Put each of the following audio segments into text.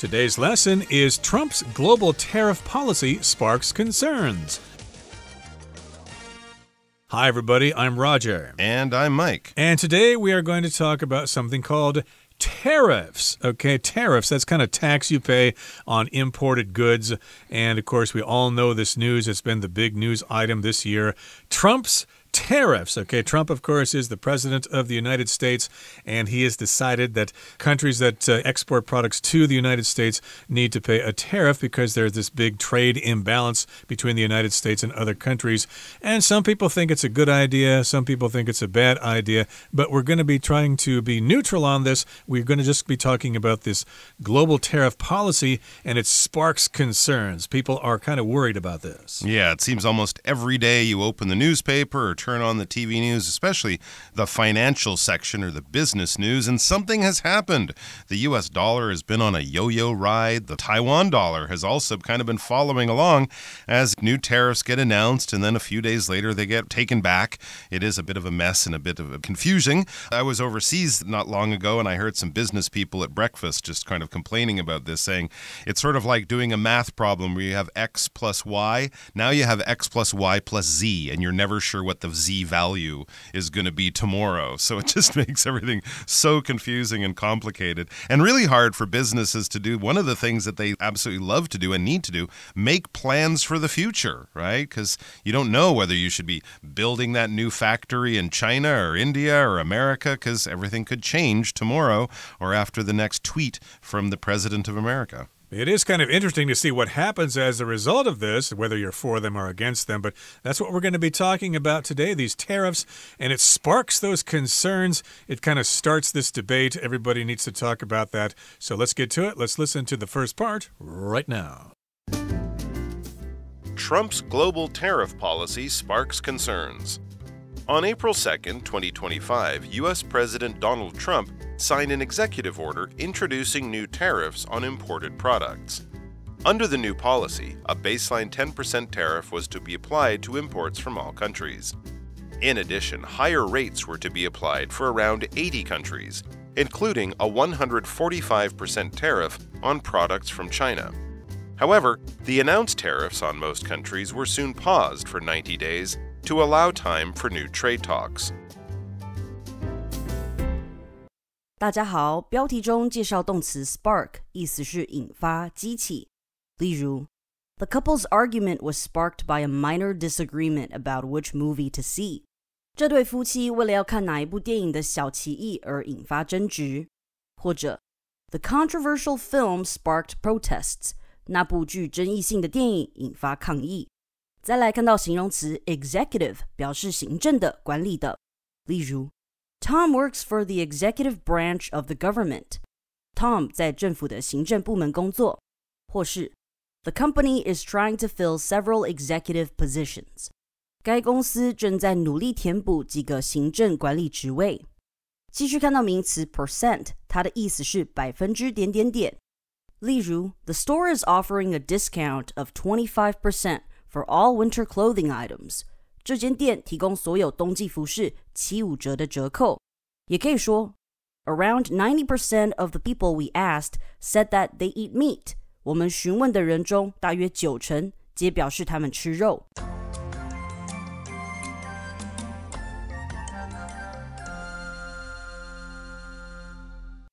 Today's lesson is Trump's global tariff policy sparks concerns. Hi, everybody. I'm Roger. And I'm Mike. And today we are going to talk about something called tariffs. Okay, tariffs, that's kind of tax you pay on imported goods. And, of course, we all know this news. It's been the big news item this year. Trump's tariffs. Okay, Trump, of course, is the president of the United States, and he has decided that countries that export products to the United States need to pay a tariff because there's this big trade imbalance between the United States and other countries. And some people think it's a good idea, some people think it's a bad idea, but we're going to be trying to be neutral on this. We're going to just be talking about this global tariff policy, and it sparks concerns. People are kind of worried about this. Yeah, it seems almost every day you open the newspaper or turn on the TV news, especially the financial section or the business news, and something has happened. The U.S. dollar has been on a yo-yo ride. The Taiwan dollar has also kind of been following along as new tariffs get announced, and then a few days later they get taken back. It is a bit of a mess and a bit of confusing. I was overseas not long ago, and I heard some business people at breakfast just kind of complaining about this, saying it's sort of like doing a math problem where you have x plus y. Now you have x plus y plus z, and you're never sure what the z value is going to be tomorrow. So it just makes everything so confusing and complicated and really hard for businesses to do. One of the things that they absolutely love to do and need to do, make plans for the future, right? Because you don't know whether you should be building that new factory in China or India or America, because everything could change tomorrow or after the next tweet from the President of America. It is kind of interesting to see what happens as a result of this, whether you're for them or against them. But that's what we're going to be talking about today, these tariffs. And it sparks those concerns. It kind of starts this debate. Everybody needs to talk about that. So let's get to it. Let's listen to the first part right now. Trump's global tariff policy sparks concerns. On April 2nd, 2025, U.S. President Donald Trump signed an executive order introducing new tariffs on imported products. Under the new policy, a baseline 10% tariff was to be applied to imports from all countries. In addition, higher rates were to be applied for around 80 countries, including a 145% tariff on products from China. However, the announced tariffs on most countries were soon paused for 90 days to allow time for new trade talks. 大家好，标题中介绍动词 spark， 意思是引发、激起。例如 The couple's argument was sparked by a minor disagreement about which movie to see. 这对夫妻为了要看哪一部电影的小歧义而引发争执。或者 The controversial film sparked protests. 那部具争议性的电影引发抗议。再来看到形容词 executive， 表示行政的、管理的。例如 Tom works for the executive branch of the government. Tom 在政府的行政部门工作。或是 The company is trying to fill several executive positions. 该公司正在努力填补几个行政管理职位。继续看到名词 percent， 它的意思是百分之点点点。例如 The store is offering a discount of 25% for all winter clothing items. 这间店提供所有冬季服饰75折的折扣。也可以说 Around 90% of the people we asked said that they eat meat. 我们询问的人中大约90%皆表示他们吃肉。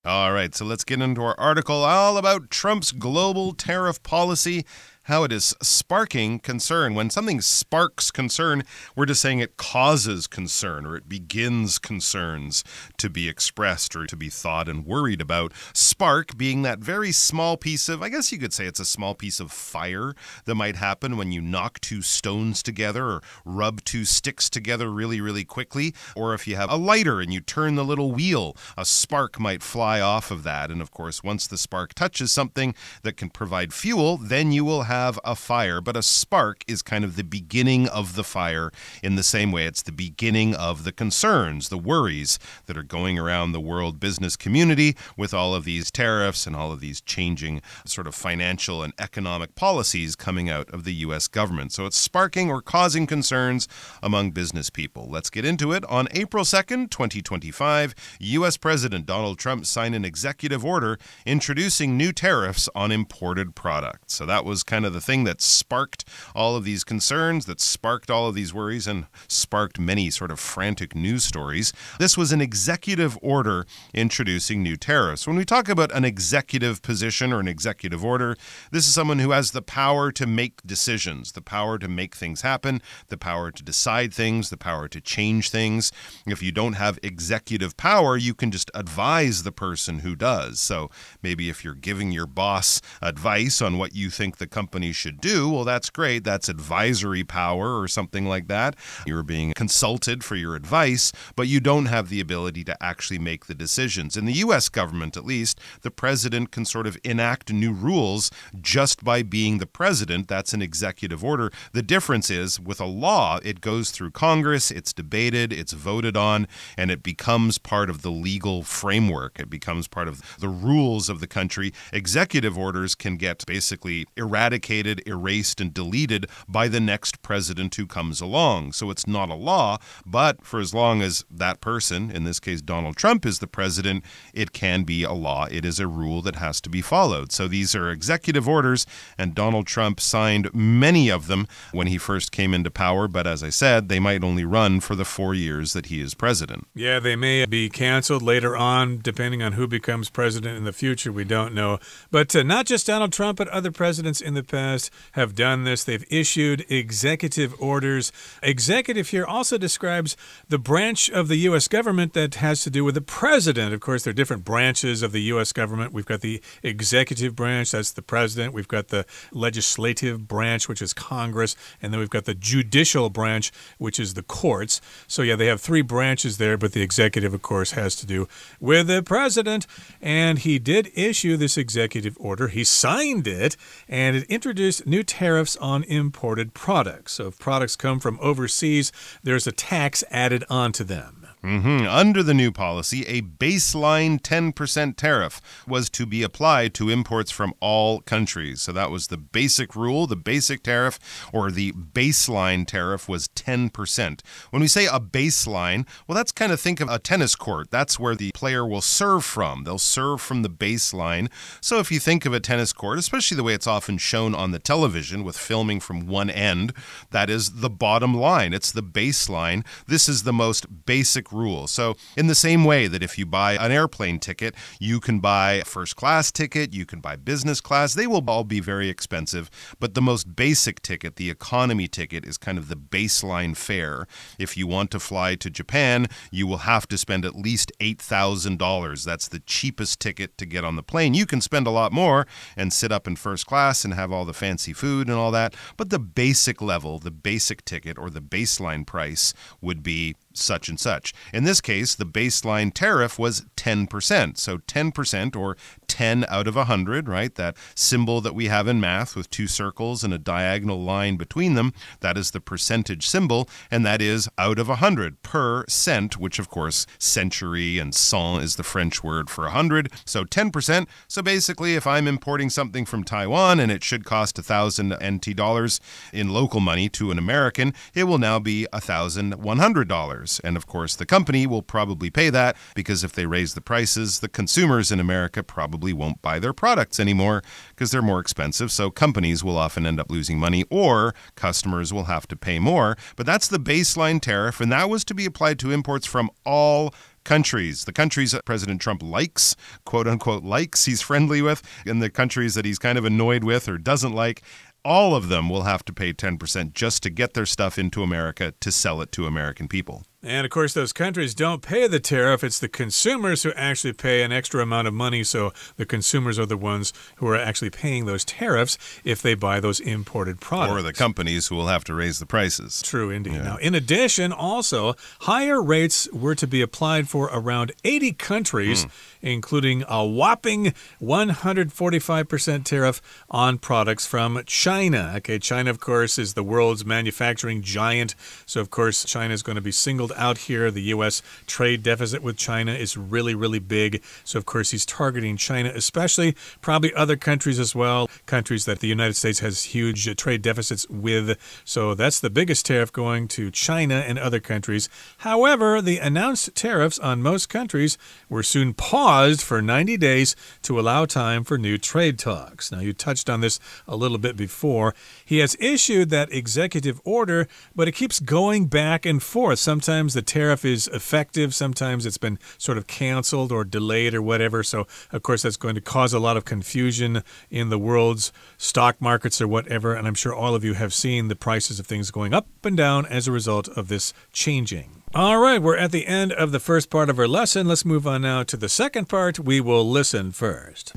All right, so let's get into our article all about Trump's global tariff policy, how it is sparking concern. When something sparks concern, we're just saying it causes concern or it begins concerns to be expressed or to be thought and worried about. Spark being that very small piece of, I guess you could say it's a small piece of fire that might happen when you knock two stones together or rub two sticks together really, really quickly. Or if you have a lighter and you turn the little wheel, a spark might fly off of that. And of course, once the spark touches something that can provide fuel, then you will have a fire, but a spark is kind of the beginning of the fire in the same way. It's the beginning of the concerns, the worries that are going around the world business community with all of these tariffs and all of these changing sort of financial and economic policies coming out of the U.S. government. So it's sparking or causing concerns among business people. Let's get into it. On April 2nd, 2025, U.S. President Donald Trump signed an executive order introducing new tariffs on imported products. So that was kind of the thing that sparked all of these concerns, that sparked all of these worries, and sparked many sort of frantic news stories. This was an executive order introducing new tariffs. When we talk about an executive position or an executive order, this is someone who has the power to make decisions, the power to make things happen, the power to decide things, the power to change things. If you don't have executive power, you can just advise the person who does. So maybe if you're giving your boss advice on what you think the company should do, well, that's great. That's advisory power or something like that. You're being consulted for your advice, but you don't have the ability to actually make the decisions. In the U.S. government, at least, the president can sort of enact new rules just by being the president. That's an executive order. The difference is, with a law, it goes through Congress, it's debated, it's voted on, and it becomes part of the legal framework. It becomes part of the rules of the country. Executive orders can get basically eradicated, erased, and deleted by the next president who comes along. So it's not a law, but for as long as that person, in this case Donald Trump, is the president, it can be a law. It is a rule that has to be followed. So these are executive orders, and Donald Trump signed many of them when he first came into power, but as I said, they might only run for the 4 years that he is president. Yeah, they may be canceled later on, depending on who becomes president in the future. We don't know. But not just Donald Trump, but other presidents in the past have done this. They've issued executive orders. Executive here also describes the branch of the U.S. government that has to do with the president. Of course, there are different branches of the U.S. government. We've got the executive branch, that's the president. We've got the legislative branch, which is Congress. And then we've got the judicial branch, which is the courts. So yeah, they have three branches there, but the executive, of course, has to do with the president. And he did issue this executive order. He signed it, and it introduced new tariffs on imported products. So if products come from overseas, there's a tax added onto them. Under the new policy, a baseline 10% tariff was to be applied to imports from all countries. So that was the basic rule. The basic tariff, or the baseline tariff, was 10%. When we say a baseline, well, that's kind of, think of a tennis court. That's where the player will serve from. They'll serve from the baseline. So if you think of a tennis court, especially the way it's often shown on the television with filming from one end, that is the bottom line. It's the baseline. This is the most basic rule. So in the same way that if you buy an airplane ticket, you can buy a first class ticket, you can buy business class, they will all be very expensive, but the most basic ticket, the economy ticket, is kind of the baseline fare. If you want to fly to Japan, you will have to spend at least $8,000. That's the cheapest ticket to get on the plane. You can spend a lot more and sit up in first class and have all the fancy food and all that, but the basic level, the basic ticket, or the baseline price would be such and such. In this case, the baseline tariff was 10%. So 10%, or 10 out of 100, right? That symbol that we have in math with two circles and a diagonal line between them, that is the percentage symbol, and that is out of 100 per cent, which of course century and cent is the French word for 100. So 10%. So basically, if I'm importing something from Taiwan and it should cost 1,000 NT dollars in local money to an American, it will now be $1,100. And of course, the company will probably pay that, because if they raise the prices, the consumers in America probably won't buy their products anymore because they're more expensive. So companies will often end up losing money, or customers will have to pay more. But that's the baseline tariff, and that was to be applied to imports from all countries. The countries that President Trump likes, quote unquote likes, he's friendly with, and the countries that he's kind of annoyed with or doesn't like, all of them will have to pay 10% just to get their stuff into America to sell it to American people. And of course, those countries don't pay the tariff. It's the consumers who actually pay an extra amount of money. So the consumers are the ones who are actually paying those tariffs if they buy those imported products. Or the companies who will have to raise the prices. True, indeed. Yeah. Now, in addition, also, higher rates were to be applied for around 80 countries, including a whopping 145% tariff on products from China. Okay, China, of course, is the world's manufacturing giant. So, of course, China is going to be singled out here. The U.S. trade deficit with China is really, really big. So, of course, he's targeting China especially, probably other countries as well, countries that the United States has huge trade deficits with. So that's the biggest tariff going to China and other countries. However, the announced tariffs on most countries were soon paused for 90 days to allow time for new trade talks. Now, you touched on this a little bit before. He has issued that executive order, but it keeps going back and forth. Sometimes the tariff is effective. Sometimes it's been sort of canceled or delayed or whatever. So, of course, that's going to cause a lot of confusion in the world's stock markets or whatever. And I'm sure all of you have seen the prices of things going up and down as a result of this changing. All right, we're at the end of the first part of our lesson. Let's move on now to the second part. We will listen first.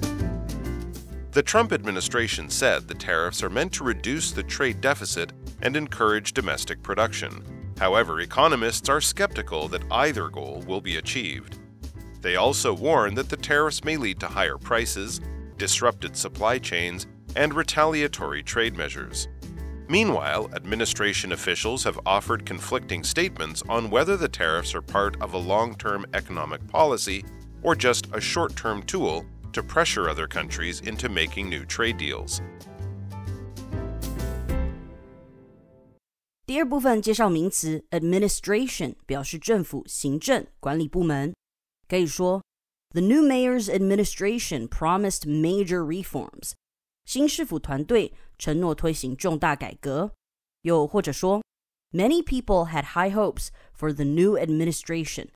The Trump administration said the tariffs are meant to reduce the trade deficit and encourage domestic production. However, economists are skeptical that either goal will be achieved. They also warn that the tariffs may lead to higher prices, disrupted supply chains, and retaliatory trade measures. Meanwhile, administration officials have offered conflicting statements on whether the tariffs are part of a long-term economic policy or just a short-term tool to pressure other countries into making new trade deals. 第二部分介绍名词 administration 表示政府、行政、管理部门。可以说 The new mayor's administration promised major reforms. 新市府团队承诺推行重大改革。又或者说 Many people had high hopes for the new administration.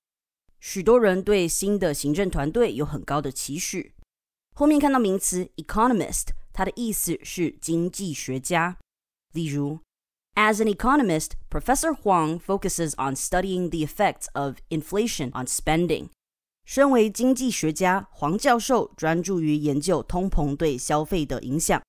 许多人对新的行政团队有很高的期许。后面看到名词 economist， 它的意思是经济学家。例如As an economist, Professor Huang focuses on studying the effects of inflation on spending. 身为经济学家，黄教授专注于研究通膨对消费的影响。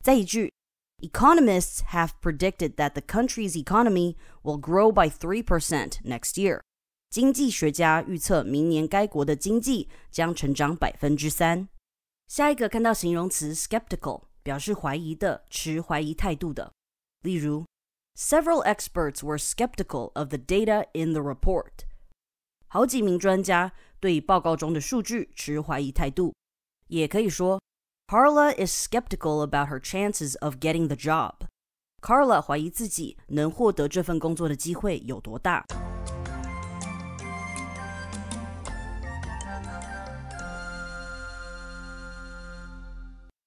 再一句 Economists have predicted that the country's economy will grow by 3% next year. 经济学家预测明年该国的经济将成长 3%。下一个看到形容词 skeptical， 表示怀疑的，持怀疑态度的。例如Several experts were skeptical of the data in the report. 好几名专家对报告中的数据持怀疑态度。也可以说 Carla is skeptical about her chances of getting the job. Carla 怀疑自己能获得这份工作的机会有多大。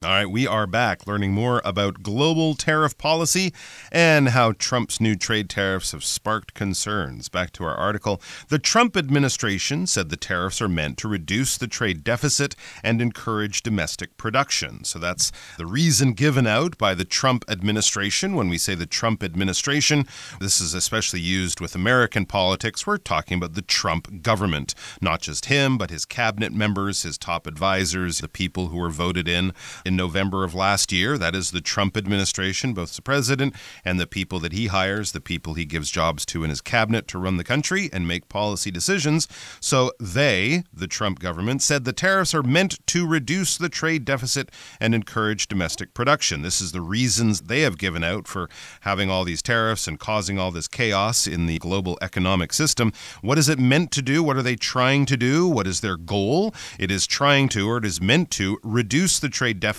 All right, we are back learning more about global tariff policy and how Trump's new trade tariffs have sparked concerns. Back to our article. The Trump administration said the tariffs are meant to reduce the trade deficit and encourage domestic production. So that's the reason given out by the Trump administration. When we say the Trump administration, this is especially used with American politics. We're talking about the Trump government. Not just him, but his cabinet members, his top advisors, the people who were voted in November of last year. That is the Trump administration, both the president and the people that he hires, the people he gives jobs to in his cabinet to run the country and make policy decisions. So they, the Trump government, said the tariffs are meant to reduce the trade deficit and encourage domestic production. This is the reasons they have given out for having all these tariffs and causing all this chaos in the global economic system. What is it meant to do? What are they trying to do? What is their goal? It is trying to, or it is meant to, reduce the trade deficit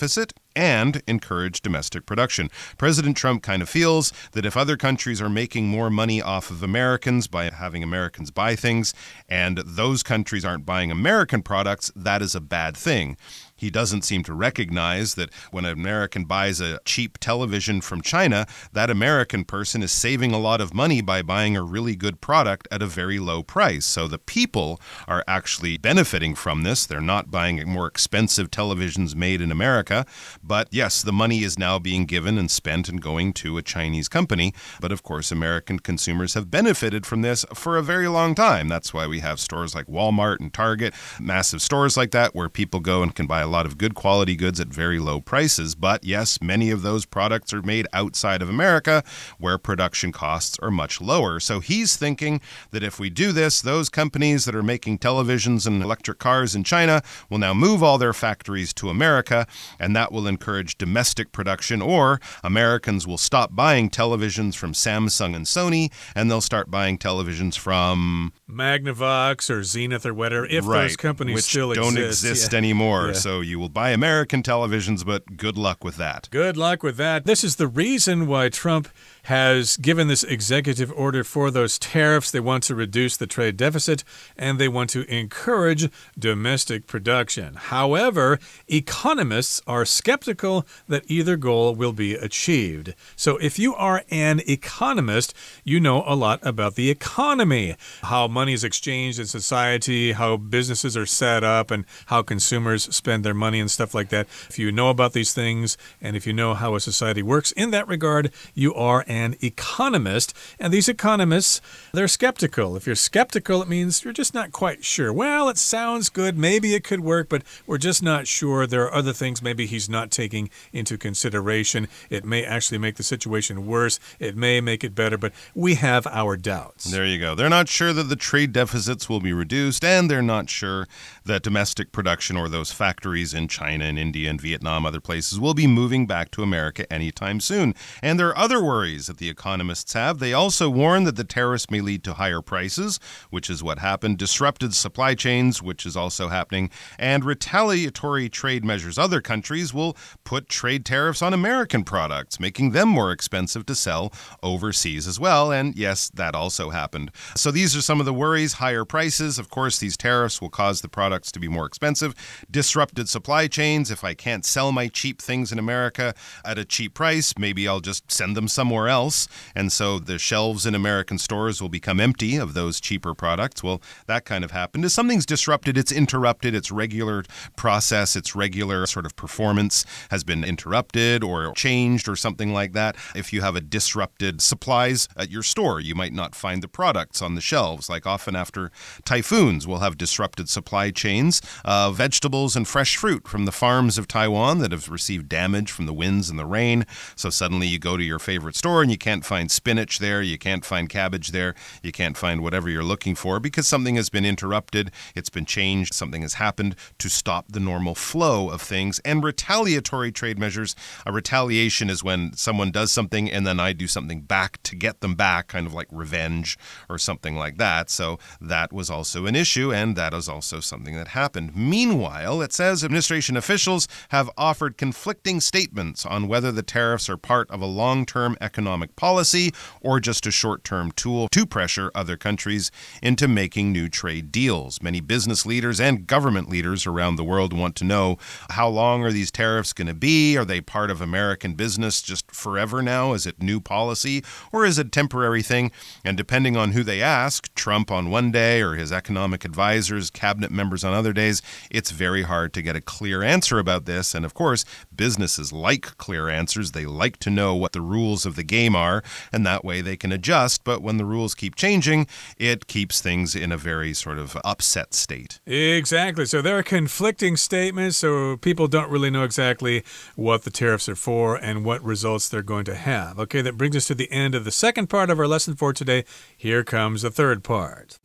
and encourage domestic production. President Trump kind of feels that if other countries are making more money off of Americans by having Americans buy things, and those countries aren't buying American products, that is a bad thing. He doesn't seem to recognize that when an American buys a cheap television from China, that American person is saving a lot of money by buying a really good product at a very low price. So the people are actually benefiting from this. They're not buying more expensive televisions made in America. But yes, the money is now being given and spent and going to a Chinese company. But of course, American consumers have benefited from this for a very long time. That's why we have stores like Walmart and Target, massive stores like that where people go and can buy a lot of good quality goods at very low prices. But yes, many of those products are made outside of America where production costs are much lower. So he's thinking that if we do this, those companies that are making televisions and electric cars in China will now move all their factories to America, and that will encourage domestic production, or Americans will stop buying televisions from Samsung and Sony, and they'll start buying televisions from Magnavox or Zenith or whatever, if those companies which still don't exist anymore. Yeah. So you will buy American televisions, but good luck with that. Good luck with that. This is the reason why Trump has given this executive order for those tariffs. They want to reduce the trade deficit, and they want to encourage domestic production. However, economists are skeptical that either goal will be achieved. So if you are an economist, you know a lot about the economy, how money is exchanged in society, how businesses are set up, and how consumers spend their money and stuff like that. If you know about these things, and if you know how a society works in that regard, you are an economist. And these economists, they're skeptical. If you're skeptical, it means you're just not quite sure. Well, it sounds good. Maybe it could work, but we're just not sure. There are other things maybe he's not taking into consideration. It may actually make the situation worse. It may make it better, but we have our doubts. There you go. They're not sure that the trade deficits will be reduced, and they're not sure that domestic production or those factories in China and India and Vietnam, other places, will be moving back to America anytime soon. And there are other worries that the economists have. They also warn that the tariffs may lead to higher prices, which is what happened, disrupted supply chains, which is also happening, and retaliatory trade measures. Other countries will put trade tariffs on American products, making them more expensive to sell overseas as well. And yes, that also happened. So these are some of the worries. Higher prices. Of course, these tariffs will cause the products to be more expensive. Disrupted supply chains. If I can't sell my cheap things in America at a cheap price, maybe I'll just send them somewhere else. And so the shelves in American stores will become empty of those cheaper products. Well, that kind of happened. If something's disrupted, it's interrupted. Its regular process, its regular sort of performance has been interrupted or changed or something like that. If you have a disrupted supplies at your store, you might not find the products on the shelves. Like often after typhoons, we'll have disrupted supply chains of vegetables and fresh fruit from the farms of Taiwan that have received damage from the winds and the rain. So suddenly you go to your favorite store and you can't find spinach there, you can't find cabbage there, you can't find whatever you're looking for because something has been interrupted, it's been changed, something has happened to stop the normal flow of things. And retaliatory trade measures, a retaliation is when someone does something and then I do something back to get them back, kind of like revenge or something like that. So that was also an issue, and that is also something that happened. Meanwhile, it says administration officials have offered conflicting statements on whether the tariffs are part of a long-term economic policy or just a short-term tool to pressure other countries into making new trade deals. Many business leaders and government leaders around the world want to know, how long are these tariffs going to be? Are they part of American business just forever now? Is it new policy or is it a temporary thing? And depending on who they ask, Trump on one day or his economic advisors, cabinet members on other days, it's very hard to get a clear answer about this. And of course, businesses like clear answers. They like to know what the rules of the game are, and that way they can adjust. But when the rules keep changing, it keeps things in a very sort of upset state. Exactly. So there are conflicting statements, so people don't really know exactly what the tariffs are for and what results they're going to have. Okay, that brings us to the end of the second part of our lesson for today. Here comes the third part.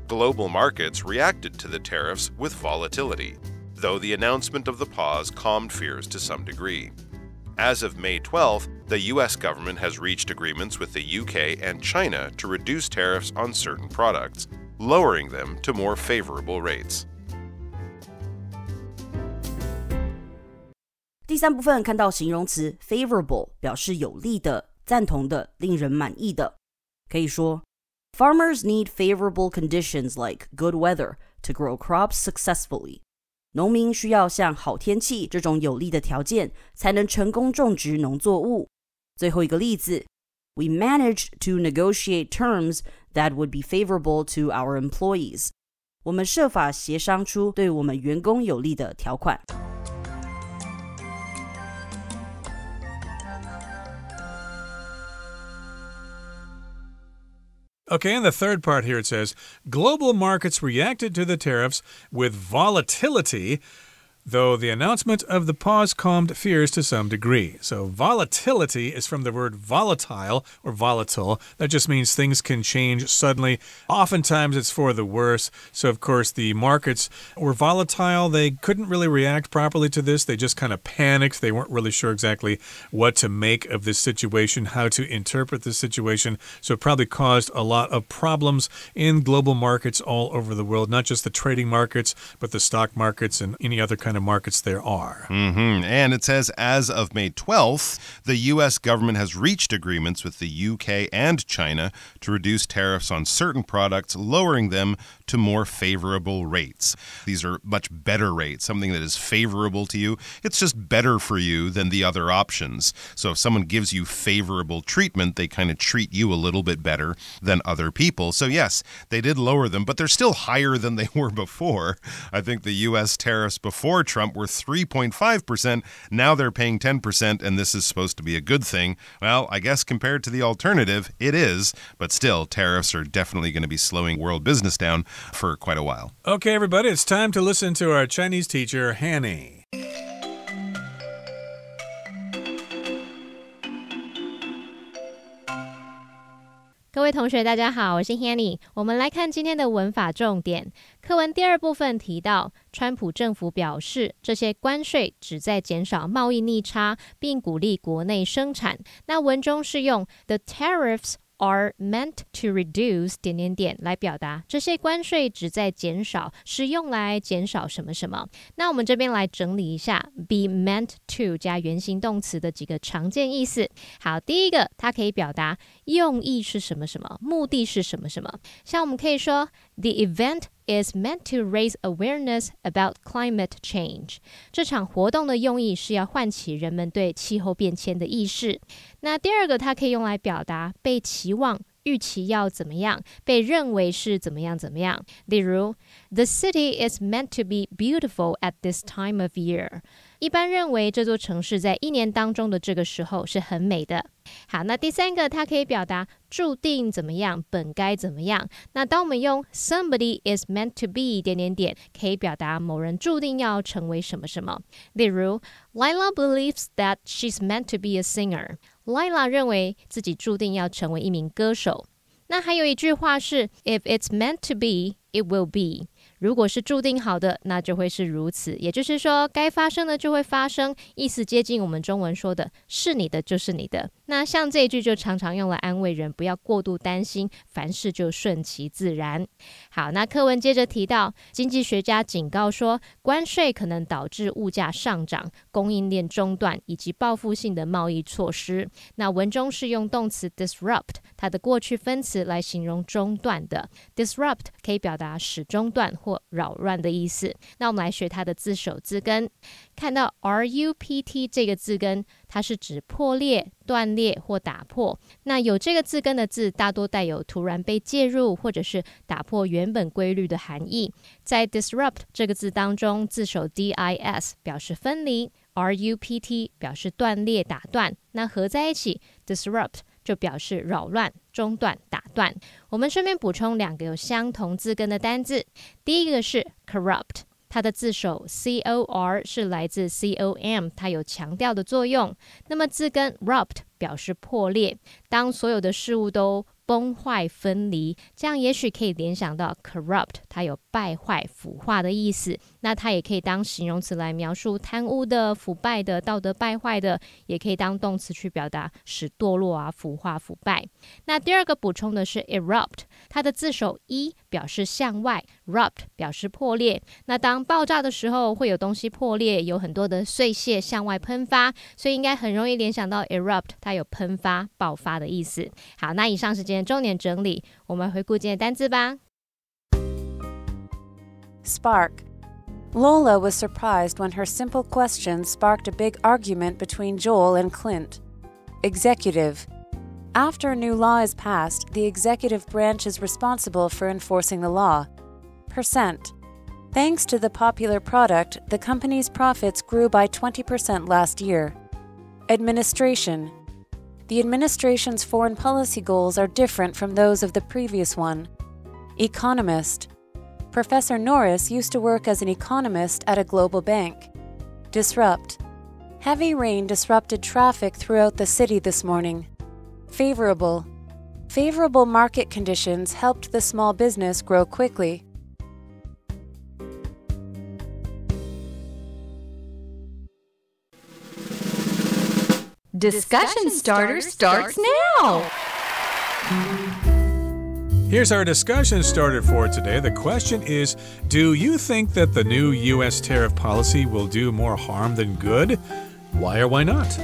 Global markets reacted to the tariffs with volatility, though the announcement of the pause calmed fears to some degree. As of May 12th, the U.S. government has reached agreements with the UK and China to reduce tariffs on certain products, lowering them to more favorable rates. 第三部分看到形容词 favorable 表示有利的、赞同的、令人满意的，可以说 Farmers need favorable conditions like good weather to grow crops successfully. 农民需要像好天气这种有利的条件，才能成功种植农作物。最后一个例子 We managed to negotiate terms that would be favorable to our employees. 我们设法协商出对我们员工有利的条款。Okay, in the third part here it says, global markets reacted to the tariffs with volatility, though the announcement of the pause calmed fears to some degree. So volatility is from the word volatile or volatile. That just means things can change suddenly. Oftentimes it's for the worse. So of course the markets were volatile. They couldn't really react properly to this. They just kind of panicked. They weren't really sure exactly what to make of this situation, how to interpret this situation. So it probably caused a lot of problems in global markets all over the world, not just the trading markets, but the stock markets and any other kind of markets there are. And it says, as of May 12th, the U.S. government has reached agreements with the UK and China to reduce tariffs on certain products, lowering them to more favorable rates. These are much better rates, something that is favorable to you. It's just better for you than the other options. So if someone gives you favorable treatment, they kind of treat you a little bit better than other people. So yes, they did lower them, but they're still higher than they were before. I think the U.S. tariffs before Trump were 3.5%. Now they're paying 10%, and this is supposed to be a good thing. Well, I guess compared to the alternative, it is. But still, tariffs are definitely going to be slowing world business down for quite a while. Okay, everybody, it's time to listen to our Chinese teacher, Hanny. 各位同学大家好，我是 Hanny。 我们来看今天的文法重点。课文第二部分提到，川普政府表示，这些关税旨在减少贸易逆差，并鼓励国内生产。那文中是用 The tariffs are meant to reduce 来表达这些关税旨在减少，是用来减少什么什么。那我们这边来整理一下 be meant to 加原形动词的几个常见意思。好，第一个它可以表达用意是什么什么，目的是什么什么。像我们可以说 The event is meant to raise awareness about climate change. 这场活动的用意是要唤起人们对气候变迁的意识。那第二个它可以用来表达被期望预期要怎么样，被认为是怎么样怎么样。例如 The city is meant to be beautiful at this time of year. 一般认为这座城市在一年当中的这个时候是很美的。好，那第三个它可以表达注定怎么样，本该怎么样。那当我们用 somebody is meant to be 可以表达某人注定要成为什么什么。例如 Lila believes that she's meant to be a singer. Lila 认为自己注定要成为一名歌手。那还有一句话是 If it's meant to be, it will be. 如果是注定好的，那就会是如此。也就是说，该发生的就会发生，意思接近我们中文说的是你的就是你的。那像这一句就常常用来安慰人，不要过度担心，凡事就顺其自然。好，那课文接着提到，经济学家警告说，关税可能导致物价上涨、供应链中断以及报复性的贸易措施。那文中是用动词 disrupt 它的过去分词来形容中断的。disrupt 可以表达使中断或扰乱的意思。那我们来学它的字首字根。看到 RUPT 这个字根，它是指破裂、断裂或打破。那有这个字根的字大多带有突然被介入或者是打破原本规律的含义。在 disrupt 这个字当中，字首 DIS 表示分离， RUPT 表示断裂、打断。那合在一起 disrupt 就表示扰乱、中断、打断。我们顺便补充两个有相同字根的单字。第一个是 corrupt， 它的字首 COR 是来自 COM， 它有强调的作用。那么字根 rupt 表示破裂，当所有的事物都崩坏分离，这样也许可以联想到 corrupt 它有败坏腐化的意思。那它也可以当形容词来描述贪污的、腐败的、道德败坏的，也可以当动词去表达使堕落啊、腐化、腐败。那第二个补充的是 erupt， 它的字首 E 表示向外， rupt 表示破裂。那当爆炸的时候会有东西破裂，有很多的碎屑向外喷发，所以应该很容易联想到 erupt 它有喷发、爆发的意思。好，那以上是今天重点整理，我们回顾今天的单字吧。 Spark, Lola was surprised when her simple question sparked a big argument between Joel and Clint. Executive. After a new law is passed, the executive branch is responsible for enforcing the law. Percent. Thanks to the popular product, the company's profits grew by 20% last year. Administration. The administration's foreign policy goals are different from those of the previous one. Economist. Professor Norris used to work as an economist at a global bank. Disrupt. Heavy rain disrupted traffic throughout the city this morning. Favorable. Favorable market conditions helped the small business grow quickly. Discussion starter starts now! Here's our discussion starter for today. The question is, do you think that the new U.S. tariff policy will do more harm than good? Why or why not?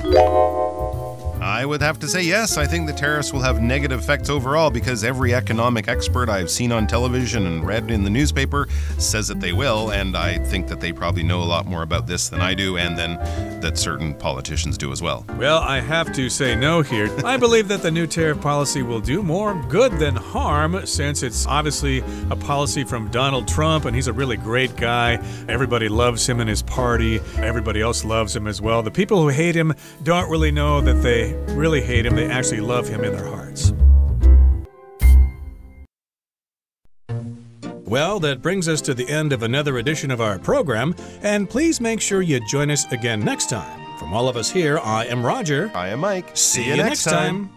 I would have to say yes. I think the tariffs will have negative effects overall because every economic expert I've seen on television and read in the newspaper says that they will, and I think that they probably know a lot more about this than I do, and then that certain politicians do as well. Well, I have to say no here. I believe that the new tariff policy will do more good than harm, since it's obviously a policy from Donald Trump, and he's a really great guy. Everybody loves him in his party. Everybody else loves him as well. The people who hate him don't really know that they really hate him. They actually love him in their hearts. Well, that brings us to the end of another edition of our program, and please make sure you join us again next time. From all of us here, I am Roger. I am Mike. See you next time.